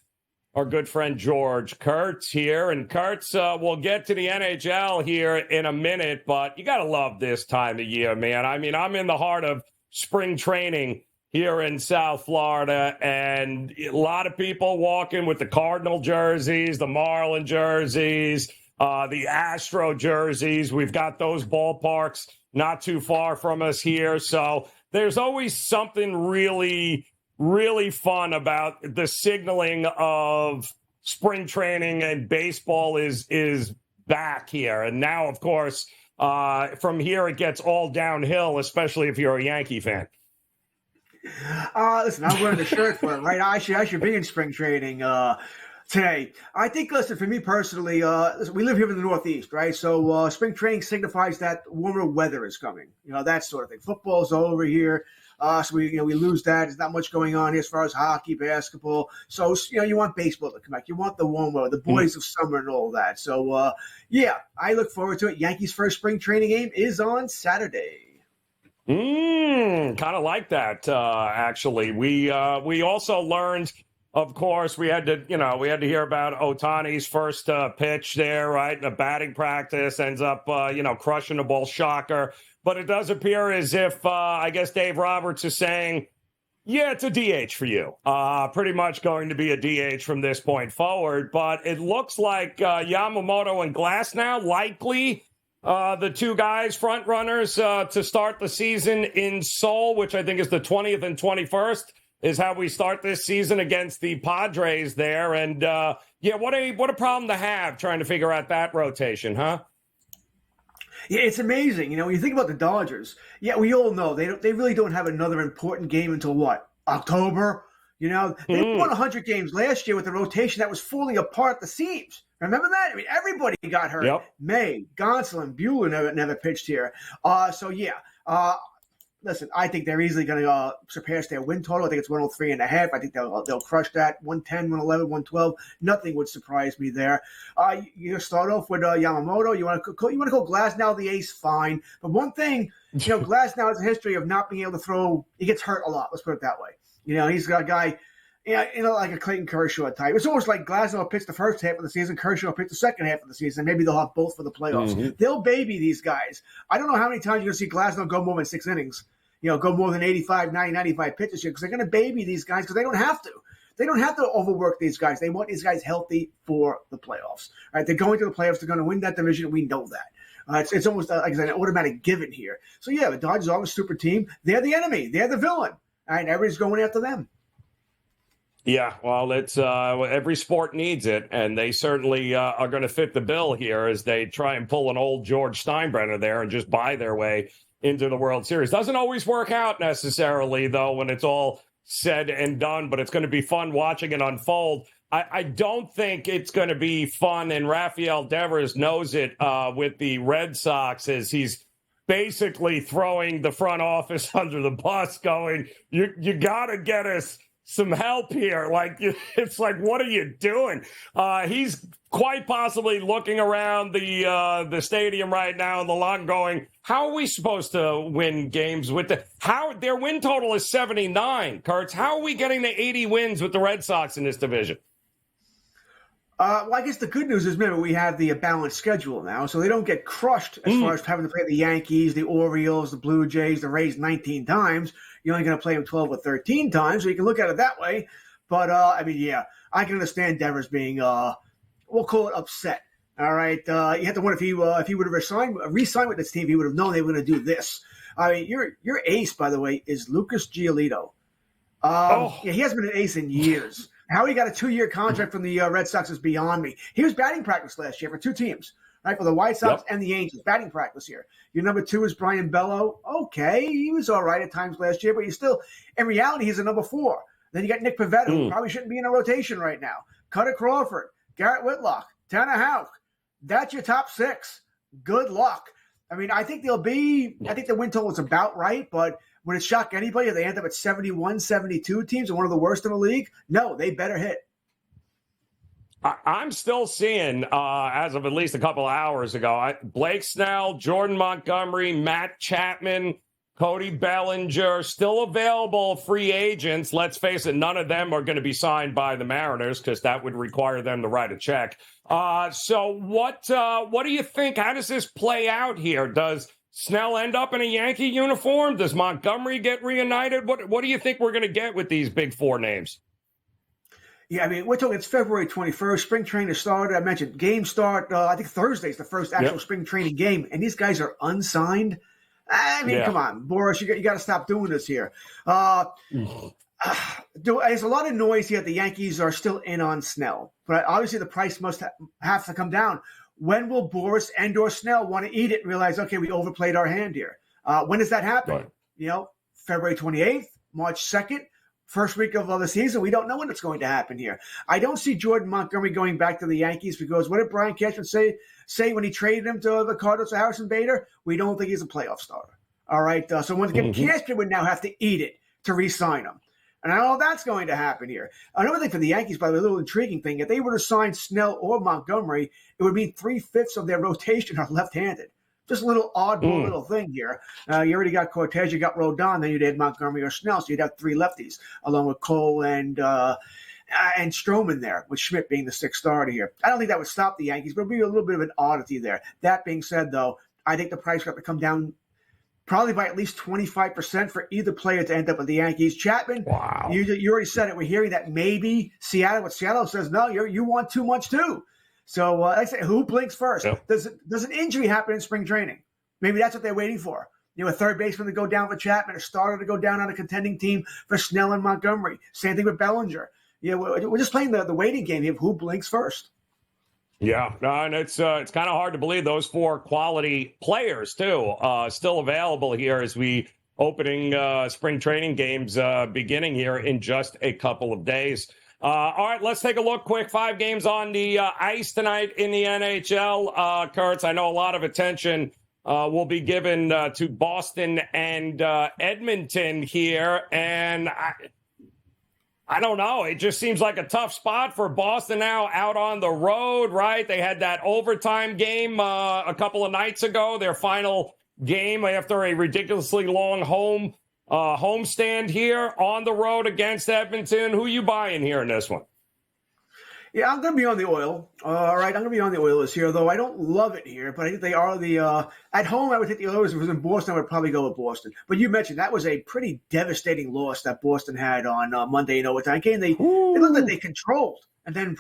our good friend George Kurtz here. And Kurtz, we'll get to the NHL here in a minute, but you got to love this time of year, man. I mean, I'm in the heart of spring training here in South Florida, and a lot of people walking with the Cardinal jerseys, the Marlin jerseys, the Astro jerseys. We've got those ballparks not too far from us here. So there's always something really, really fun about the signaling of spring training, and baseball is back here. And now, of course, from here it gets all downhill, especially if you're a Yankee fan. Listen, I'm wearing the shirt for it, right? I should be in spring training today. I think, listen, for me personally, we live here in the Northeast, right? So spring training signifies that warmer weather is coming, that sort of thing. Football's over here. So we lose that. There's not much going on here as far as hockey, basketball. So, you want baseball to come back. You want the warm weather, the boys of summer and all that. So, yeah, I look forward to it. Yankees' first spring training game is on Saturday. Kind of like that, actually. We also learned, of course, we had to hear about Ohtani's first pitch there, right? The batting practice ends up, crushing the ball, shocker. But it does appear as if, I guess Dave Roberts is saying, yeah, it's a DH for you. Pretty much going to be a DH from this point forward. But it looks like Yamamoto and Glasnow likely the two guys, front runners to start the season in Seoul, which I think is the 20th and 21st. Is how we start this season against the Padres there. And, what a problem to have trying to figure out that rotation, huh? Yeah, it's amazing. When you think about the Dodgers, we all know they really don't have another important game until what? October? They won 100 games last year with a rotation that was falling apart at the seams. Remember that? I mean, everybody got hurt. Yep. May, Gonsolin, Buehler never pitched here. Listen, I think they're easily going to surpass their win total. I think it's 103.5. I think they'll crush that. 110, 111, 112. Nothing would surprise me there. You start off with Yamamoto. You want to call Glasnow the ace, fine. But one thing, Glasnow has a history of not being able to throw. He gets hurt a lot. Let's put it that way. He's got a guy, like a Clayton Kershaw type. It's almost like Glasnow pitched the first half of the season, Kershaw pitched the second half of the season. Maybe they'll have both for the playoffs. Mm-hmm. They'll baby these guys. I don't know how many times you're going to see Glasnow go more than 6 innings. Go more than 85, 90, 95 pitches here because they're going to baby these guys because they don't have to. They don't have to overwork these guys. They want these guys healthy for the playoffs. All right, they're going to the playoffs. They're going to win that division. We know that. It's almost like an automatic given here. So, the Dodgers are a super team. They're the enemy. They're the villain. All right, everybody's going after them. Yeah, well, it's every sport needs it, and they certainly are going to fit the bill here as they try and pull an old George Steinbrenner there and just buy their way into the World Series. Doesn't always work out necessarily, though, when it's all said and done, but it's going to be fun watching it unfold. I don't think it's going to be fun, and Rafael Devers knows it with the Red Sox as he's basically throwing the front office under the bus going, you got to get us some help here. Like, it's like, what are you doing? He's quite possibly looking around the stadium right now in the lot going, how are we supposed to win games with their win total is 79, Kurtz. How are we getting to 80 wins with the Red Sox in this division? Well, I guess the good news is, remember, we have the balanced schedule now, so they don't get crushed as far as having to play the Yankees, the Orioles, the Blue Jays, the Rays 19 times. You're only going to play them 12 or 13 times, so you can look at it that way. But, I can understand Devers being, we'll call it upset. All right, you have to wonder if he would have re-signed with this team, he would have known they were going to do this. I mean, your ace, by the way, is Lucas Giolito. Yeah, he hasn't been an ace in years. How he got a 2-year contract from the Red Sox is beyond me. He was batting practice last year for 2 teams, right? For the White Sox and the Angels, batting practice here. Your number 2 is Brian Bello. Okay, he was all right at times last year, but he's still, in reality, he's a number 4. Then you got Nick Pivetta, who probably shouldn't be in a rotation right now. Cutter Crawford, Garrett Whitlock, Tanner Houck. That's your top 6. Good luck. I mean, I think the win total is about right, but would it shock anybody if they end up at 71, 72 teams and one of the worst in the league? No, they better hit. I'm still seeing, as of at least a couple of hours ago, Blake Snell, Jordan Montgomery, Matt Chapman, Cody Bellinger, still available free agents. Let's face it, none of them are going to be signed by the Mariners because that would require them to write a check. So what do you think? How does this play out here? Does Snell end up in a Yankee uniform? Does Montgomery get reunited? What do you think we're going to get with these big 4 names? Yeah, I mean, we're talking, it's February 21st. Spring training started. I mentioned game start, I think Thursday's the first actual spring training game, and these guys are unsigned. I mean, come on, Boris, you got to stop doing this here. There's a lot of noise here. The Yankees are still in on Snell, but obviously the price must have to come down. When will Boris and or Snell want to eat it and realize, okay, we overplayed our hand here? When does that happen? Right. February 28th, March 2nd, first week of the season. We don't know when it's going to happen here. I don't see Jordan Montgomery going back to the Yankees because what did Brian Cashman say when he traded him to the Cardinals to Harrison Bader? We don't think he's a playoff starter. All right. So once again, Cashman would now have to eat it to re-sign him. And I don't know if that's going to happen here. Another thing for the Yankees, by the way, a little intriguing thing, if they were to sign Snell or Montgomery, it would mean 3/5 of their rotation are left-handed. Just a little oddball little thing here. You already got Cortez, you got Rodon, then you'd add Montgomery or Snell, so you'd have 3 lefties, along with Cole and Stroman there, with Schmidt being the 6th starter here. I don't think that would stop the Yankees, but it would be a little bit of an oddity there. That being said, though, I think the price would have to come down probably by at least 25% for either player to end up with the Yankees. Chapman, you already said it. We're hearing that maybe Seattle, but Seattle says, no, you want too much too. So like I say, who blinks first? Yep. Does an injury happen in spring training? Maybe that's what they're waiting for. A third baseman to go down for Chapman, a starter to go down on a contending team for Snell and Montgomery. Same thing with Bellinger. We're just playing the waiting game here of who blinks first. Yeah, and it's kind of hard to believe those 4 quality players, too, still available here as we opening spring training games beginning here in just a couple of days. All right, let's take a look quick. 5 games on the ice tonight in the NHL. Kurtz, I know a lot of attention will be given to Boston and Edmonton here, and I don't know. It just seems like a tough spot for Boston now out on the road, right? They had that overtime game a couple of nights ago, their final game after a ridiculously long homestand here on the road against Edmonton. Who you buying here in this one? Yeah, I'm going to be on the Oil. All right, I'm going to be on the Oilers here, though I don't love it here, but I think they are the at home, I would take the Oilers. If it was in Boston, I would probably go with Boston. But you mentioned that was a pretty devastating loss that Boston had on Monday in overtime game. They looked like they controlled and then,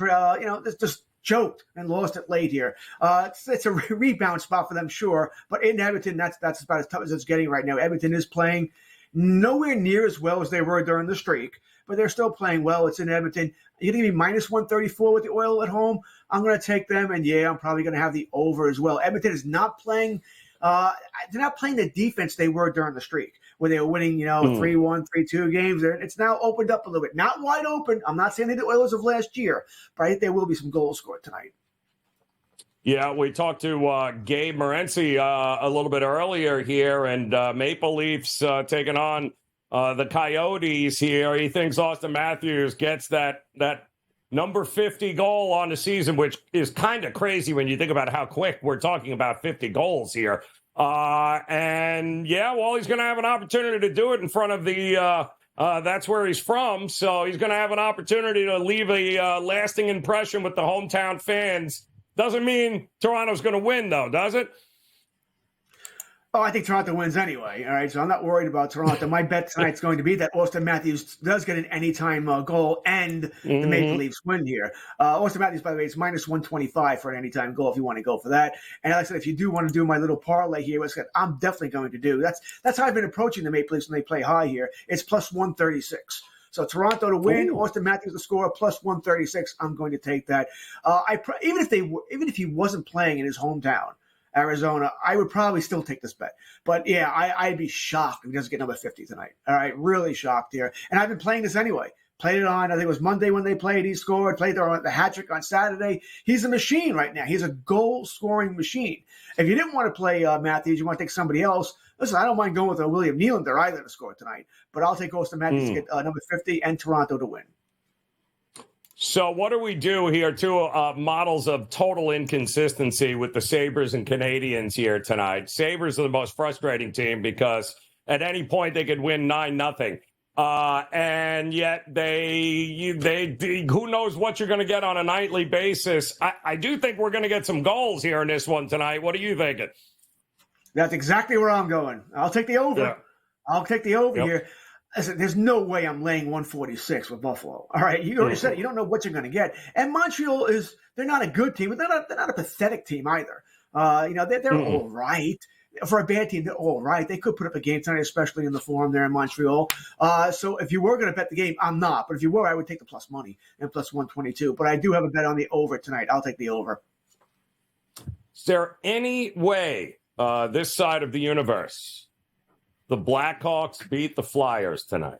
just choked and lost it late here. It's a rebound spot for them, sure, but in Edmonton, that's about as tough as it's getting right now. Edmonton is playing nowhere near as well as they were during the streak, but they're still playing well. It's in Edmonton. You're going to be minus 134 with the Oil at home. I'm going to take them, and I'm probably going to have the over as well. Edmonton is not playing. They're not playing the defense they were during the streak, where they were winning, 3-1, 3-2 games. It's now opened up a little bit. Not wide open. I'm not saying they're the Oilers of last year, but I think there will be some goals scored tonight. Yeah, we talked to Gabe Morency a little bit earlier here, and Maple Leafs taking on the Coyotes here. He thinks Auston Matthews gets that number 50 goal on the season, which is kind of crazy when you think about how quick we're talking about 50 goals here. And yeah, well, he's going to have an opportunity to do it in front of the that's where he's from. So he's going to have an opportunity to leave a lasting impression with the hometown fans. Doesn't mean Toronto's going to win, though, does it? Oh, I think Toronto wins anyway. All right, so I'm not worried about Toronto. My bet tonight's going to be that Auston Matthews does get an anytime goal and the Maple Leafs win here. Auston Matthews, by the way, is minus 125 for an anytime goal if you want to go for that. And like I said, if you do want to do my little parlay here, which I'm definitely going to do. That's how I've been approaching the Maple Leafs when they play high here. It's plus 136. So Toronto to win, Auston Matthews to score, plus 136. I'm going to take that. Even if he wasn't playing in his hometown, Arizona, I would probably still take this bet. But yeah, I'd be shocked if he doesn't get number 50 tonight. All right, really shocked here. And I've been playing this anyway. Played it on, I think it was Monday when they played. He scored, played the hat trick on Saturday. He's a machine right now. He's a goal-scoring machine. If you didn't want to play Matthews, you want to take somebody else, listen, I don't mind going with a William Nylander either to score tonight. But I'll take Auston Matthews to get number 50 and Toronto to win. So what do we do here? Two models of total inconsistency with the Sabres and Canadiens here tonight. Sabres are the most frustrating team because at any point they could win 9-0. And yet they who knows what you're going to get on a nightly basis. I do think we're going to get some goals here in this one tonight. What are you thinking? That's exactly where I'm going. I'll take the over. Yeah. I'll take the over here. Listen, there's no way I'm laying 146 with Buffalo. All right, you already said it. You don't know what you're going to get. And Montreal they're not a good team, but they're not a pathetic team either. They're all right. For a bad team, they're all right. They could put up a game tonight, especially in the form there in Montreal. So if you were going to bet the game, I'm not. But if you were, I would take the plus money and plus 122. But I do have a bet on the over tonight. I'll take the over. Is there any way this side of the universe the Blackhawks beat the Flyers tonight?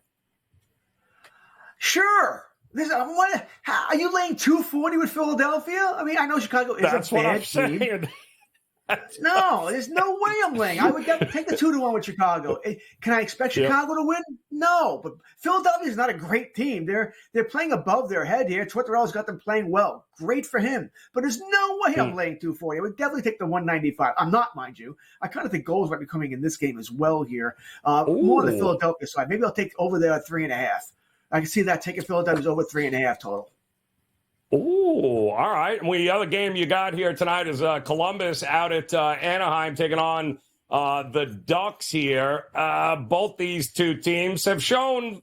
Sure. Are you laying 240 with Philadelphia? I mean, I know Chicago is a bad team. No, there's no way I'm laying. I would take the 2-1 with Chicago. Can I expect Chicago to win? No, but Philadelphia is not a great team. They're playing above their head here. Tortorella's got them playing well. Great for him. But there's no way I'm laying 240. I would definitely take the 195. I'm not, mind you. I kind of think goals might be coming in this game as well here. More on the Philadelphia side. Maybe I'll take over there at 3.5. I can see that taking Philadelphia's over 3.5 total. Ooh, all right. Well, the other game you got here tonight is Columbus out at Anaheim taking on the Ducks here. Both these two teams have shown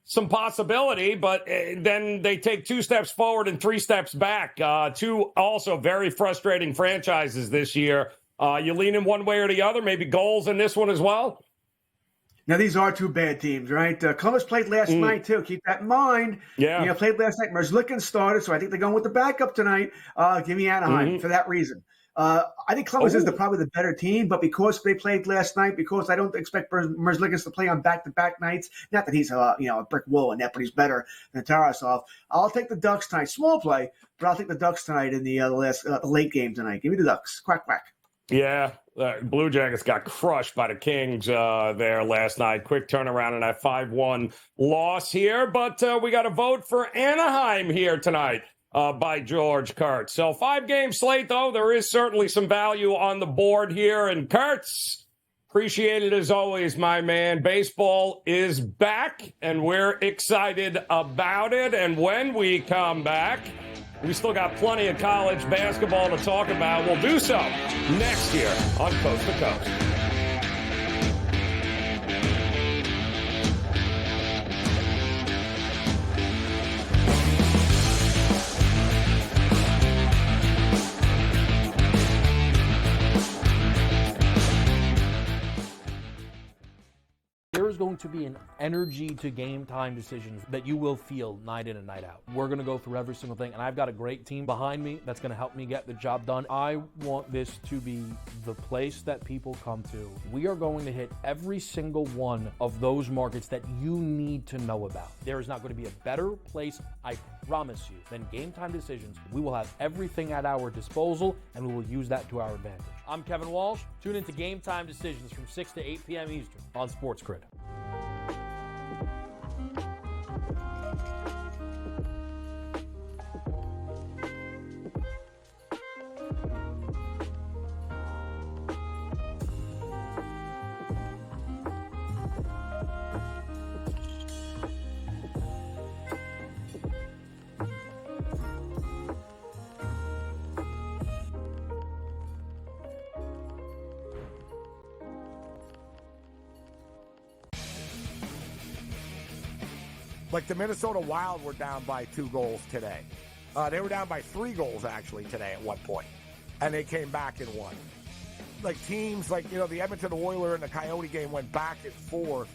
some possibility, but then they take 2 steps forward and 3 steps back. Two also very frustrating franchises this year. You lean in one way or the other, maybe goals in this one as well? Now, these are 2 bad teams, right? Columbus played last night, too. Keep that in mind. Yeah. Played last night. Merzlikins started, so I think they're going with the backup tonight. Give me Anaheim for that reason. I think Columbus is probably the better team, but because they played last night, because I don't expect Merzlikins to play on back-to-back nights, not that he's a brick wall in net, but he's better than Tarasov. I'll take the Ducks tonight. Small play, but I'll take the Ducks tonight in the late game tonight. Give me the Ducks. Quack, quack. Yeah, Blue Jackets got crushed by the Kings there last night. Quick turnaround in that 5-1 loss here. But we got a vote for Anaheim here tonight by George Kurtz. So 5-game slate, though. There is certainly some value on the board here. And Kurtz, appreciate it as always, my man. Baseball is back, and we're excited about it. And when we come back, we still got plenty of college basketball to talk about. We'll do so next year on Coast to Coast. There is going to be an energy to game time decisions that you will feel night in and night out. We're going to go through every single thing, and I've got a great team behind me that's going to help me get the job done. I want this to be the place that people come to. We are going to hit every single one of those markets that you need to know about. There is not going to be a better place, I promise you, than Game Time Decisions. We will have everything at our disposal, and we will use that to our advantage. I'm Kevin Walsh. Tune into Game Time Decisions from 6 to 8 p.m. Eastern on SportsGrid. Like the Minnesota Wild were down by 2 goals today. They were down by 3 goals, actually, today at one point. And they came back and won. Like teams like, the Edmonton Oilers and the Coyote game went back and forth.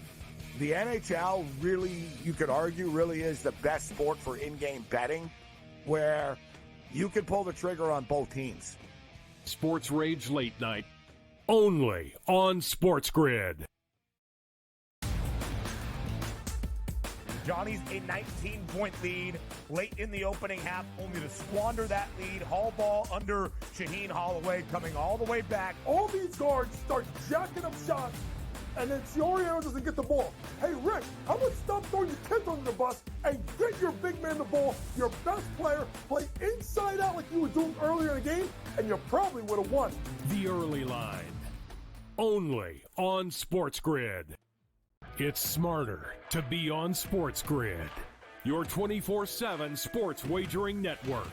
The NHL really, you could argue, really is the best sport for in-game betting, where you can pull the trigger on both teams. Sports Rage Late Night, only on SportsGrid. Johnny's a 19-point lead late in the opening half, only to squander that lead. Hall ball under Shaheen Holloway, coming all the way back. All these guards start jacking up shots, and then Cioriano doesn't get the ball. Hey, Rick, how about stop throwing your kids under the bus and get your big man the ball, your best player, play inside out like you were doing earlier in the game, and you probably would have won. The early line, only on SportsGrid. It's smarter to be on SportsGrid, your 24/7 sports wagering network.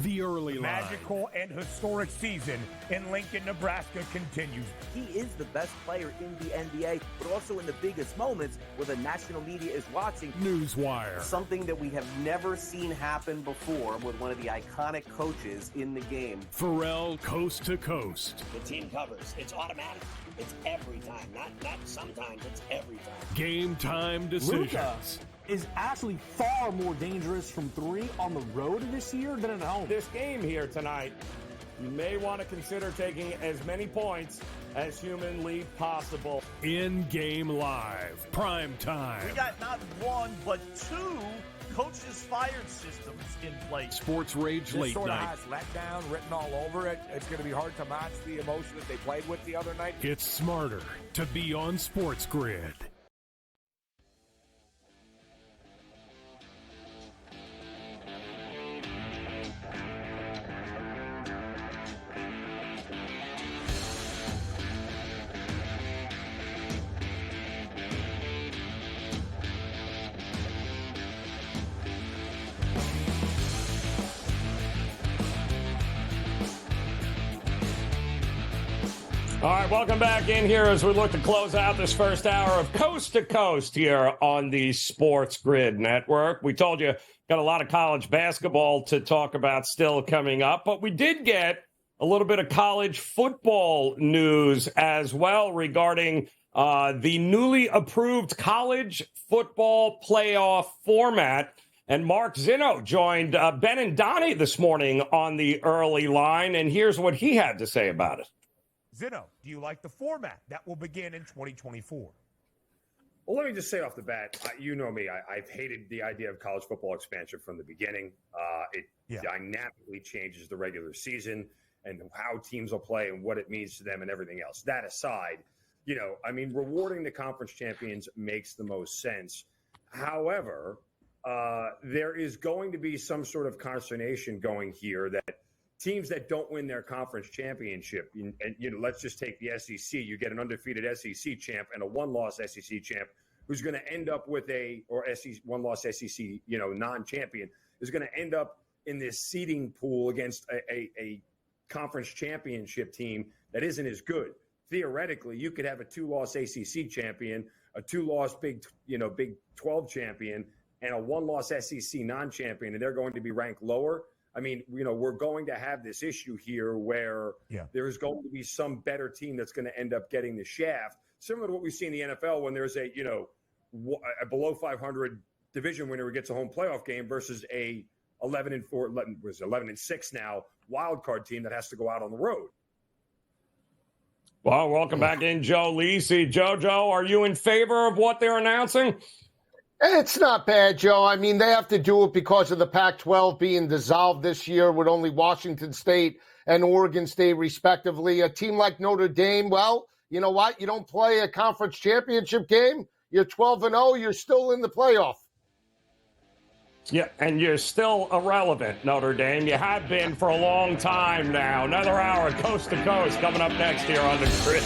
The early line. Magical and historic season in Lincoln, Nebraska continues. He is the best player in the NBA, but also in the biggest moments where the national media is watching. Newswire. Something that we have never seen happen before with one of the iconic coaches in the game. Ferrall coast to coast. The team covers. It's automatic. It's every time. Not sometimes. It's every time. Game time decisions. Luka is actually far more dangerous from 3 on the road this year than at home. This game here tonight, you may want to consider taking as many points as humanly possible. In-game live, prime time. We got not 1, but 2 coaches fired systems in place. Sports Rage Late Sort of Night. has letdown written all over it. It's going to be hard to match the emotion that they played with the other night. It's smarter to be on SportsGrid. All right, welcome back in here as we look to close out this first hour of Coast to Coast here on the Sports Grid Network. We told you got a lot of college basketball to talk about still coming up, but we did get a little bit of college football news as well regarding the newly approved college football playoff format. And Mark Zinno joined Ben and Donnie this morning on the early line, and here's what he had to say about it. Zinno, do you like the format that will begin in 2024? Well, let me just say off the bat, you know me, I've hated the idea of college football expansion from the beginning. It dynamically changes the regular season and how teams will play and what it means to them and everything else. That aside, rewarding the conference champions makes the most sense. However, there is going to be some sort of consternation going here that teams that don't win their conference championship, and let's just take the SEC. You get an undefeated SEC champ and a one-loss SEC champ who's going to end up with one-loss SEC, non-champion is going to end up in this seeding pool against a conference championship team that isn't as good. Theoretically, you could have a 2-loss ACC champion, a 2-loss Big 12 champion, and a 1-loss SEC non-champion, and they're going to be ranked lower. We're going to have this issue here where there's going to be some better team that's going to end up getting the shaft, similar to what we see in the NFL when there's a below 500 division winner who gets a home playoff game versus a 11-6 now wild card team that has to go out on the road. Well, welcome back in, Joe Lisi. Joe, are you in favor of what they're announcing? It's not bad, Joe. They have to do it because of the Pac-12 being dissolved this year with only Washington State and Oregon State, respectively. A team like Notre Dame, well, you know what? You don't play a conference championship game. You're 12-0. You're still in the playoff. Yeah, and you're still irrelevant, Notre Dame. You have been for a long time now. Another hour, coast to coast, coming up next here on the Grid.